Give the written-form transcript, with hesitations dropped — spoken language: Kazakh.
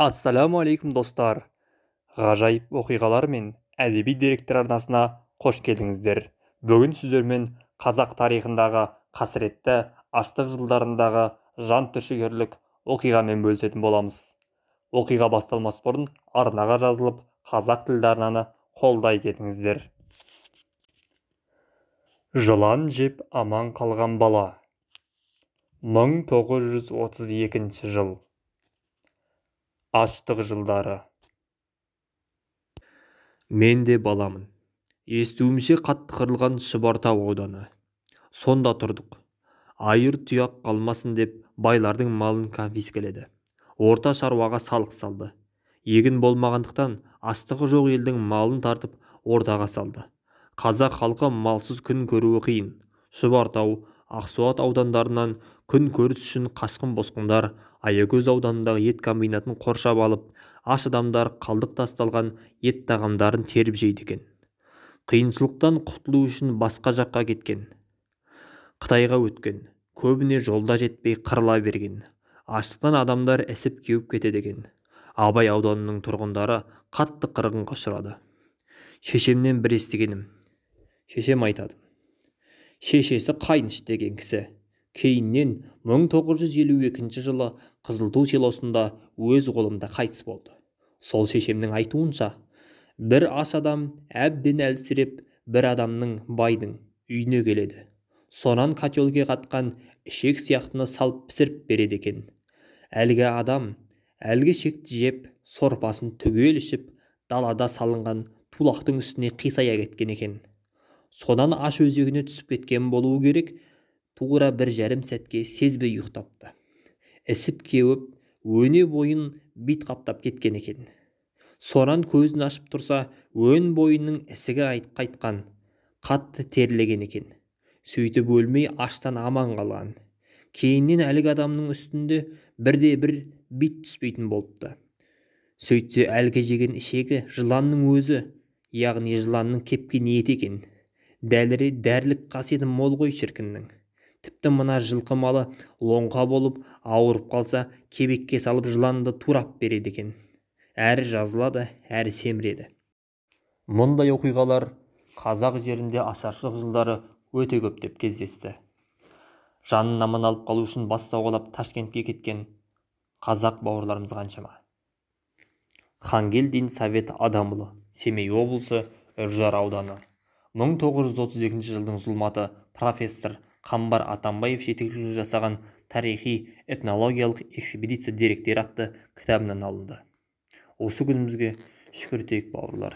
Ассалаумағалейкум достар. Ғажайып оқиғалар мен әдеби деректер арнасына қош келдіңіздер. Бүгін сіздермен қазақ тарихындағы қасіретті аштық жылдарындағы жан түршігерлік оқиғамен бөлісетін боламыз. Оқиға басталмас бұрын арнаға жазылып, қазақ тілді арнаны қолдай кетіңіздер. Жылан жеп аман қалған бала. 1932 жыл. Аштық жылдары. Мен де баламын. Естуімше қатты қырылған Шұбартау ауданы. Сонда тұрдық. Айыр тұяқ қалмасын деп байлардың малын конфискеледі. Орта шаруаға салық салды. Егін болмағандықтан астығы жоқ елдің малын тартып ортаға салды. Қазақ халқы малсыз күн көруі қиын. Шұбартау, Ақсуат аудандарынан күн көріс үшін қашқын босқындар Аягөз ауданындағы ет комбинатын қоршап алып, аш адамдар қалдық тасталған ет тағамдарын теріп жейді екен. Қиыншылықтан құтылу үшін басқа жаққа кеткен. Қытайға өткен. Көбіне жолда жетпей қырыла берген. Аштықтан адамдар ісіп кеуіп кетеді екен. Абай ауданының тұрғындары қатты қырғынға ұшырады. Шешемнен бір естігенім. Шешем айтады. Шешесі Қайныш деген кісі. Кейіннен 1952 жылы Қызылту селосында өз қолымда қайтыс болды. Сол шешемнің айтуынша, бір аш адам әбден әлсіреп, бір адамның байдың үйіне келеді. Сонан котелге қатқан ішек сияқтыны салып пісіріп береді екен. Әлгі адам әлгі шекті жеп, сорпасын түгел ішіп, далада салынған тулақтың үстіне қисая кеткен екен. Сонан аш өзегіне түсіп кеткен болуы керек, тура 1,5 сәтке сезбей ұйықтапты. Ісіп кеуіп, өне бойын бит қаптап кеткен екен. Сонан көзін ашып тұрса, өн бойының ісігі қайтқан, қатты терлеген екен. Сөйтіп өлмей аштан аман қалған. Кейіннен әлгі адамның үстінде бірде-бір бит түспейтін болыпты. Сөйтсе әлгі жеген ішегі жыланның өзі, яғни жыланның кепкен еті екен. Дәрілік қасиеті мол ғой шіркіннің. Тіпті мына жылқы малы лоңқа болып ауырып қалса, кебекке салып жыланды турап береді екен. Әрі жазылады, әрі семіреді. Мұндай оқиғалар қазақ жерінде ашаршылық жылдары өте көптеп кездесті. Жанын аман алып қалу үшін бас сауғалап Ташкентке кеткен қазақ бауырларымыз қаншама. Хангелдин Совет Адамұлы, Семей облысы, Үржар ауданы. 1932 жылдың зұлматы профессор Қамбар Атамбаев жетекшілік жасаған тарихи этнологиялық экспедиция деректері атты кітабынан алынды. Осы күнімізге шүкір тек бауырлар.